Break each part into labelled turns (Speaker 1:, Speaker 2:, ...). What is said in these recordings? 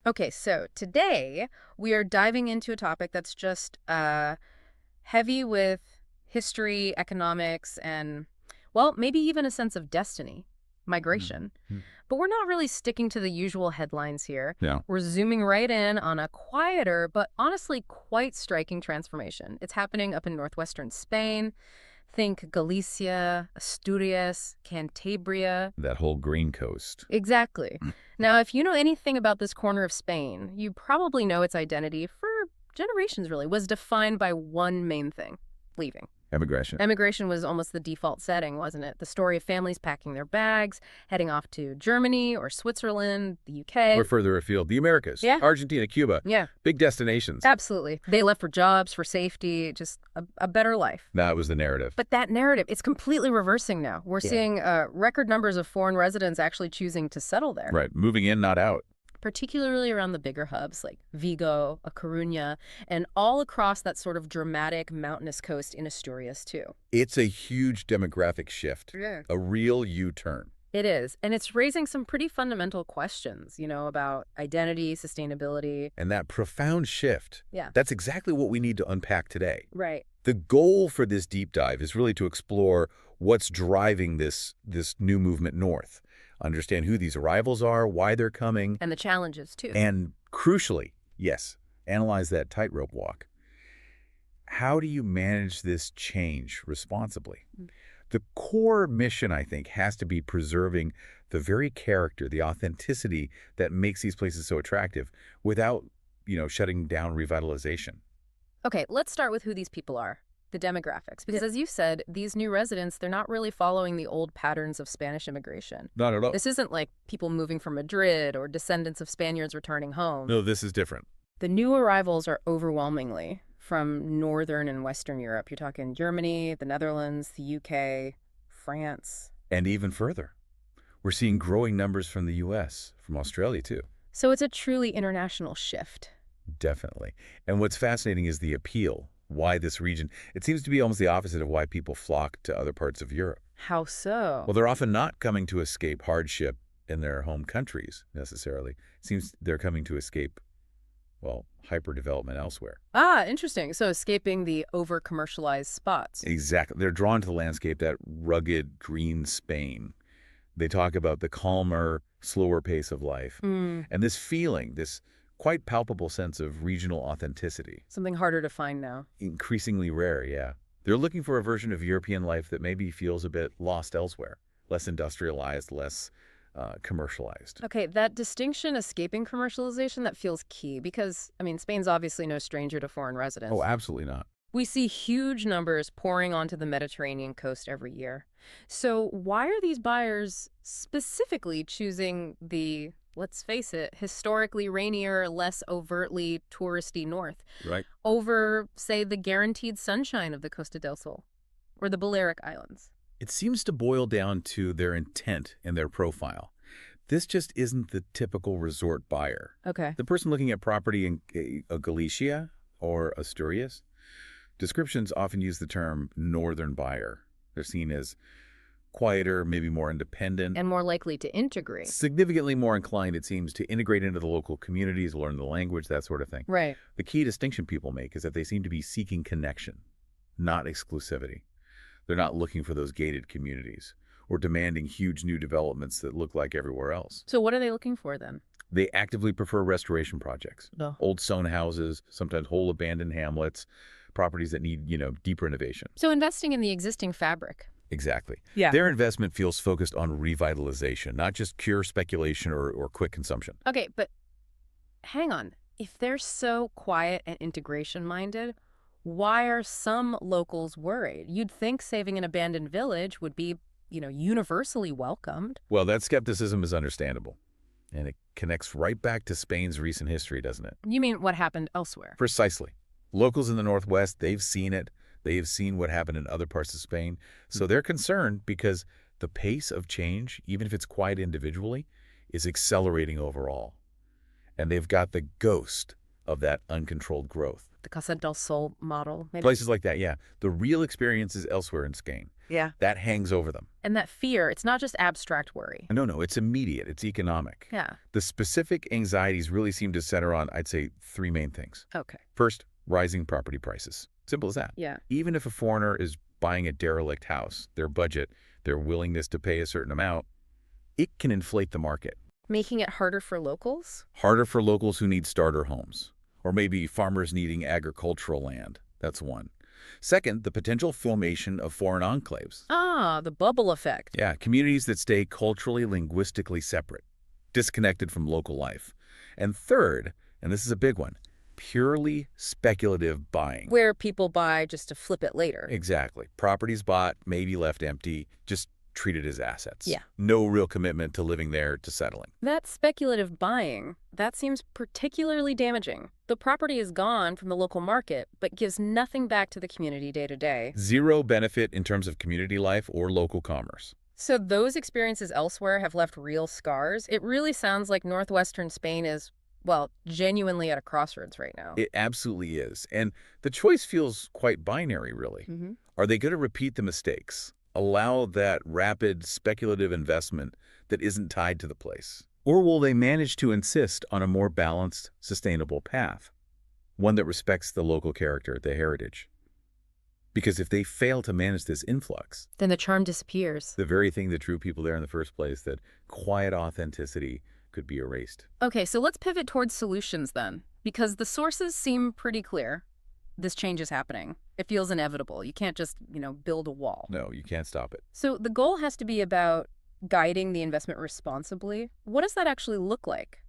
Speaker 1: Okay, so today we are diving into a topic that's just heavy with history, economics, and, well, maybe even a sense of destiny,
Speaker 2: Mm.
Speaker 1: migration.
Speaker 2: Mm.
Speaker 1: But we're not really sticking to the usual headlines here.
Speaker 2: Yeah.
Speaker 1: We're zooming right in on a quieter, but honestly quite striking transformation. It's happening up in northwestern Spain. Think Galicia, Asturias, Cantabria.
Speaker 2: That whole Green Coast.
Speaker 1: Exactly. Now, if you know anything about this corner of Spain, you probably know its identity for generations, really, was defined by one main thing: leaving.
Speaker 2: Emigration.
Speaker 1: Emigration was almost the default setting, wasn't it? The story of families packing their bags, heading off to Germany or Switzerland, the UK.
Speaker 2: Or further afield, the Americas.
Speaker 1: Yeah.
Speaker 2: Argentina, Cuba.
Speaker 1: Yeah,
Speaker 2: Big destinations.
Speaker 1: absolutely. They left for jobs, for safety, just a better life.
Speaker 2: That was the narrative.
Speaker 1: But that narrative, it's completely reversing now. We're
Speaker 2: Yeah.
Speaker 1: seeing record numbers of foreign residents actually choosing to settle there.
Speaker 2: Right. Moving in, not out.
Speaker 1: Particularly around the bigger hubs like Vigo, A Coruña, and all across that sort of dramatic mountainous coast in Asturias, too.
Speaker 2: It's a huge demographic shift.
Speaker 1: Yeah.
Speaker 2: A real U-turn.
Speaker 1: It is, and it's raising some pretty fundamental questions, about identity, sustainability.
Speaker 2: And that profound shift,
Speaker 1: Yeah.
Speaker 2: that's exactly what we need to unpack today.
Speaker 1: Right.
Speaker 2: The goal for this deep dive is really to explore what's driving this new movement north. Understand who these arrivals are, why they're coming,
Speaker 1: And the challenges, too.
Speaker 2: and crucially, yes, analyze that tightrope walk. How do you manage this change responsibly?
Speaker 1: Mm.
Speaker 2: The core mission, I think, has to be preserving the very character, the authenticity that makes these places so attractive without, shutting down revitalization.
Speaker 1: Okay, let's start with who these people are, the demographics. Because as you said, these new residents, they're not really following the old patterns of Spanish immigration.
Speaker 2: Not at all.
Speaker 1: This isn't like people moving from Madrid or descendants of Spaniards returning home.
Speaker 2: No, this is different.
Speaker 1: The new arrivals are overwhelmingly from Northern and Western Europe. You're talking Germany, the Netherlands, the UK, France.
Speaker 2: And even further, we're seeing growing numbers from the U.S., from Australia, too.
Speaker 1: So it's a truly international shift.
Speaker 2: Definitely. And what's fascinating is the appeal. Why this region? It seems to be almost the opposite of why people flock to other parts of Europe.
Speaker 1: How so?
Speaker 2: Well, they're often not coming to escape hardship in their home countries, necessarily. It seems they're coming to escape, well, hyper-development elsewhere.
Speaker 1: Ah, interesting. So escaping the over-commercialized spots.
Speaker 2: Exactly. They're drawn to the landscape, that rugged, green Spain. They talk about the calmer, slower pace of life.
Speaker 1: Mm,
Speaker 2: And this feeling, this quite palpable sense of regional authenticity.
Speaker 1: something harder to find now.
Speaker 2: Increasingly rare, yeah. They're looking for a version of European life that maybe feels a bit lost elsewhere, less industrialized, less commercialized.
Speaker 1: Okay, that distinction, escaping commercialization, that feels key because, Spain's obviously no stranger to foreign residents.
Speaker 2: Oh, absolutely not.
Speaker 1: We see huge numbers pouring onto the Mediterranean coast every year. So why are these buyers specifically choosing the, let's face it, historically rainier, less overtly touristy north
Speaker 2: Right.
Speaker 1: over, say, the guaranteed sunshine of the Costa del Sol or the Balearic Islands?
Speaker 2: It seems to boil down to their intent and their profile. This just isn't the typical resort buyer.
Speaker 1: Okay.
Speaker 2: The person looking at property in Galicia or Asturias, descriptions often use the term northern buyer. They're seen as quieter, maybe more independent.
Speaker 1: And more likely to integrate.
Speaker 2: Significantly more inclined, it seems, to integrate into the local communities, learn the language, that sort of thing.
Speaker 1: Right.
Speaker 2: The key distinction people make is that they seem to be seeking connection, not exclusivity. They're not looking for those gated communities or demanding huge new developments that look like everywhere else.
Speaker 1: So what are they looking for then?
Speaker 2: They actively prefer restoration projects.
Speaker 1: No.
Speaker 2: Old stone houses, sometimes whole abandoned hamlets, properties that need, deeper innovation.
Speaker 1: So investing in the existing fabric.
Speaker 2: Exactly.
Speaker 1: Yeah.
Speaker 2: Their investment feels focused on revitalization, not just pure speculation or quick consumption.
Speaker 1: Okay, but hang on. If they're so quiet and integration-minded, why are some locals worried? You'd think saving an abandoned village would be, universally welcomed.
Speaker 2: Well, that skepticism is understandable. And it connects right back to Spain's recent history, doesn't it?
Speaker 1: You mean what happened elsewhere?
Speaker 2: Precisely. Locals in the Northwest, they've seen it. They have seen what happened in other parts of Spain. So they're concerned because the pace of change, even if it's quiet individually, is accelerating overall. And they've got the ghost of that uncontrolled growth.
Speaker 1: The Casa del Sol model, maybe.
Speaker 2: Places like that, yeah. The real experience is elsewhere in Spain.
Speaker 1: Yeah.
Speaker 2: That hangs over them.
Speaker 1: And that fear, it's not just abstract worry.
Speaker 2: No, it's immediate. It's economic.
Speaker 1: Yeah.
Speaker 2: The specific anxieties really seem to center on, I'd say, three main things.
Speaker 1: Okay.
Speaker 2: First, rising property prices. Simple as that.
Speaker 1: Yeah.
Speaker 2: Even if a foreigner is buying a derelict house, their budget, their willingness to pay a certain amount, it can inflate the market.
Speaker 1: Making it harder for locals?
Speaker 2: Harder for locals who need starter homes, or maybe farmers needing agricultural land. That's one. Second, the potential formation of foreign enclaves.
Speaker 1: Ah, the bubble effect.
Speaker 2: Yeah, communities that stay culturally, linguistically separate, disconnected from local life. And third, and this is a big one, purely speculative buying.
Speaker 1: Where people buy just to flip it later.
Speaker 2: Exactly. Properties bought, maybe left empty, just treated as assets.
Speaker 1: Yeah.
Speaker 2: No real commitment to living there, to settling.
Speaker 1: That speculative buying, that seems particularly damaging. The property is gone from the local market, but gives nothing back to the community day to day.
Speaker 2: Zero benefit in terms of community life or local commerce.
Speaker 1: So those experiences elsewhere have left real scars. It really sounds like Northwestern Spain is, well, genuinely at a crossroads right now.
Speaker 2: It absolutely is. And the choice feels quite binary, really.
Speaker 1: Mm-hmm.
Speaker 2: Are they going to repeat the mistakes? Allow that rapid speculative investment that isn't tied to the place? Or will they manage to insist on a more balanced, sustainable path? One that respects the local character, the heritage. Because if they fail to manage this influx,
Speaker 1: Then the charm disappears.
Speaker 2: the very thing that drew people there in the first place, that quiet authenticity, could be erased.
Speaker 1: Okay, so let's pivot towards solutions then, because the sources seem pretty clear. This change is happening. It feels inevitable. You can't just, build a wall.
Speaker 2: No, you can't stop it.
Speaker 1: So the goal has to be about guiding the investment responsibly. What does that actually look like?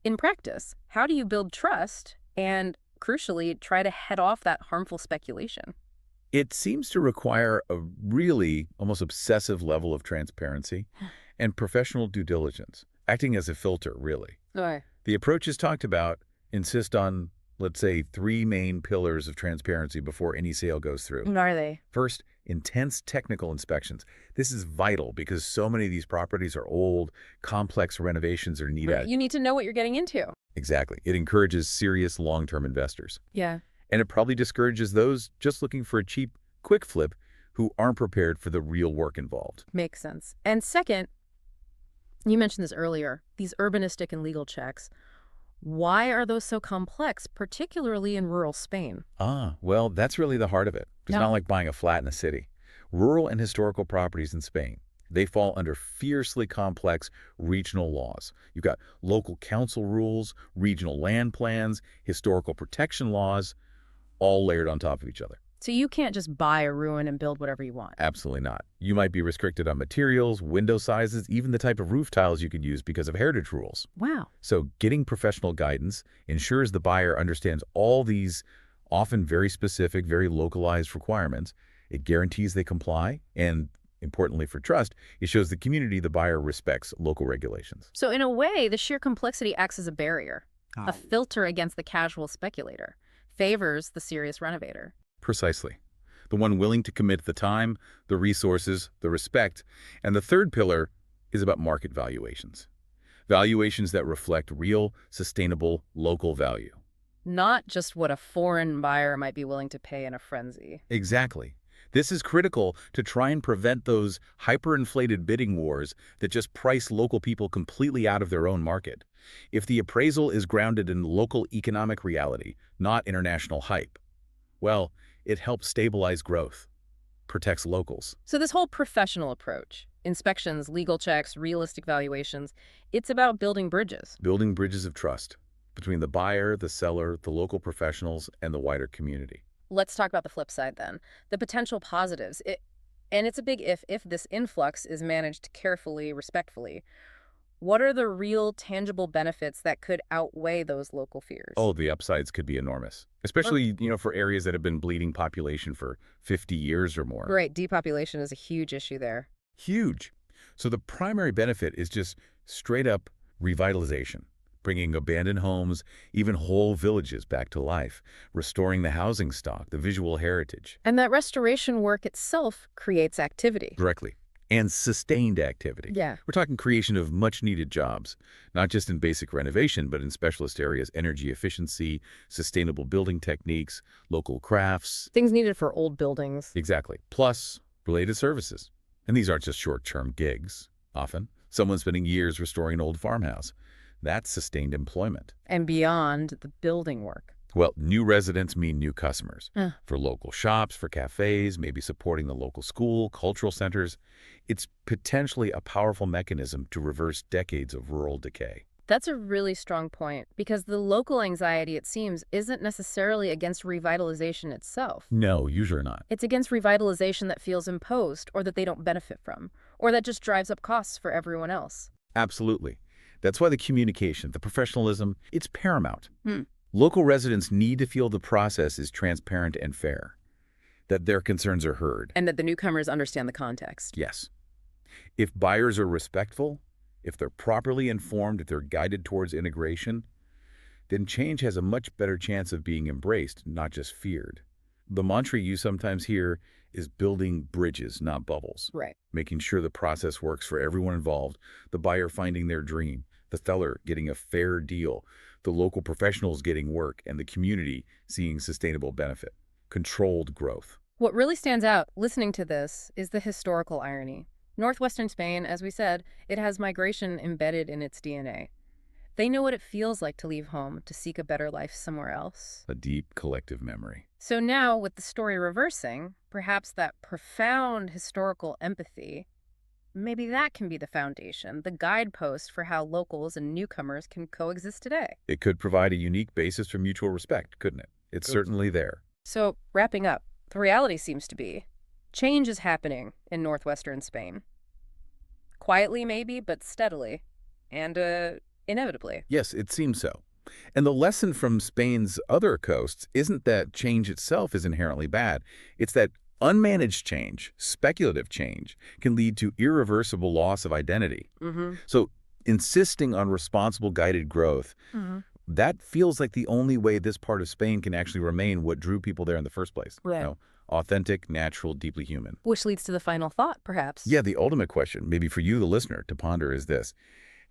Speaker 1: In practice, how do you build trust and, crucially, try to head off that harmful speculation?
Speaker 2: It seems to require a really almost obsessive level of transparency and professional due diligence, acting as a filter, really.
Speaker 1: Okay.
Speaker 2: The approaches talked about insist on, let's say, three main pillars of transparency before any sale goes through.
Speaker 1: What are they?
Speaker 2: First, intense technical inspections. This is vital because so many of these properties are old, complex renovations are needed.
Speaker 1: You need to know what you're getting into.
Speaker 2: Exactly. It encourages serious long-term investors.
Speaker 1: Yeah.
Speaker 2: And it probably discourages those just looking for a cheap, quick flip who aren't prepared for the real work involved.
Speaker 1: Makes sense. And second, you mentioned this earlier, these urbanistic and legal checks. Why are those so complex, particularly in rural Spain?
Speaker 2: Well, that's really the heart of it. It's
Speaker 1: Yeah.
Speaker 2: not like buying a flat in a city. Rural and historical properties in Spain, they fall under fiercely complex regional laws. You've got local council rules, regional land plans, historical protection laws, all layered on top of each other.
Speaker 1: So you can't just buy a ruin and build whatever you want.
Speaker 2: Absolutely not. You might be restricted on materials, window sizes, even the type of roof tiles you can use because of heritage rules.
Speaker 1: Wow.
Speaker 2: So getting professional guidance ensures the buyer understands all these often very specific, very localized requirements. It guarantees they comply, and importantly for trust, it shows the community the buyer respects local regulations.
Speaker 1: So in a way, the sheer complexity acts as a barrier, a filter against the casual speculator, favors the serious renovator.
Speaker 2: Precisely. The one willing to commit the time, the resources, the respect. And the third pillar is about market valuations. Valuations that reflect real, sustainable, local value.
Speaker 1: Not just what a foreign buyer might be willing to pay in a frenzy.
Speaker 2: Exactly. This is critical to try and prevent those hyperinflated bidding wars that just price local people completely out of their own market. If the appraisal is grounded in local economic reality, not international hype, well, it helps stabilize growth, protects locals.
Speaker 1: So this whole professional approach, inspections, legal checks, realistic valuations, it's about building bridges.
Speaker 2: Building bridges of trust between the buyer, the seller, the local professionals, and the wider community.
Speaker 1: Let's talk about the flip side then, the potential positives. And it's a big if this influx is managed carefully, respectfully. What are the real tangible benefits that could outweigh those local fears?
Speaker 2: Oh, the upsides could be enormous, especially, for areas that have been bleeding population for 50 years or more.
Speaker 1: Right, depopulation is a huge issue there.
Speaker 2: Huge. So the primary benefit is just straight up revitalization, bringing abandoned homes, even whole villages back to life, restoring the housing stock, the visual heritage.
Speaker 1: And that restoration work itself creates activity.
Speaker 2: Directly. and sustained activity.
Speaker 1: Yeah.
Speaker 2: We're talking creation of much-needed jobs, not just in basic renovation, but in specialist areas, energy efficiency, sustainable building techniques, local crafts.
Speaker 1: Things needed for old buildings.
Speaker 2: Exactly. Plus, related services. And these aren't just short-term gigs, often. Someone spending years restoring an old farmhouse. That's sustained employment.
Speaker 1: And beyond the building work.
Speaker 2: Well, new residents mean new customers.
Speaker 1: Huh.
Speaker 2: For local shops, for cafes, maybe supporting the local school, cultural centers. It's potentially a powerful mechanism to reverse decades of rural decay.
Speaker 1: That's a really strong point, because the local anxiety, it seems, isn't necessarily against revitalization itself.
Speaker 2: No, usually not.
Speaker 1: It's against revitalization that feels imposed, or that they don't benefit from, or that just drives up costs for everyone else.
Speaker 2: Absolutely. That's why the communication, the professionalism, it's paramount.
Speaker 1: Hmm.
Speaker 2: Local residents need to feel the process is transparent and fair, that their concerns are heard.
Speaker 1: And that the newcomers understand the context.
Speaker 2: Yes. If buyers are respectful, if they're properly informed, if they're guided towards integration, then change has a much better chance of being embraced, not just feared. The mantra you sometimes hear is building bridges, not bubbles.
Speaker 1: Right.
Speaker 2: Making sure the process works for everyone involved, the buyer finding their dream, the seller getting a fair deal, the local professionals getting work, and the community seeing sustainable benefit. Controlled growth.
Speaker 1: What really stands out listening to this is the historical irony. Northwestern Spain, as we said, it has migration embedded in its DNA. They know what it feels like to leave home, to seek a better life somewhere else.
Speaker 2: A deep collective memory.
Speaker 1: So now, with the story reversing, perhaps that profound historical empathy, maybe that can be the foundation, the guidepost for how locals and newcomers can coexist today.
Speaker 2: It could provide a unique basis for mutual respect, couldn't it? It's certainly there.
Speaker 1: So, wrapping up, the reality seems to be change is happening in northwestern Spain. Quietly, maybe, but steadily. And, inevitably.
Speaker 2: Yes, it seems so. And the lesson from Spain's other coasts isn't that change itself is inherently bad. It's that unmanaged change, speculative change, can lead to irreversible loss of identity. So insisting on responsible guided growth, that feels like the only way this part of Spain can actually remain what drew people there in the first place.
Speaker 1: Right.
Speaker 2: You know, authentic, natural, deeply human.
Speaker 1: Which leads to the final thought, perhaps.
Speaker 2: Yeah, the ultimate question, maybe for you, the listener, to ponder is this.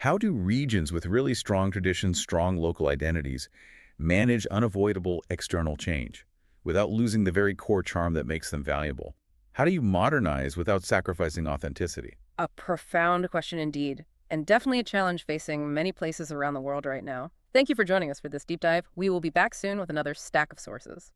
Speaker 2: How do regions with really strong traditions, strong local identities, manage unavoidable external change without losing the very core charm that makes them valuable? How do you modernize without sacrificing authenticity?
Speaker 1: A profound question indeed, and definitely a challenge facing many places around the world right now. Thank you for joining us for this deep dive. We will be back soon with another stack of sources.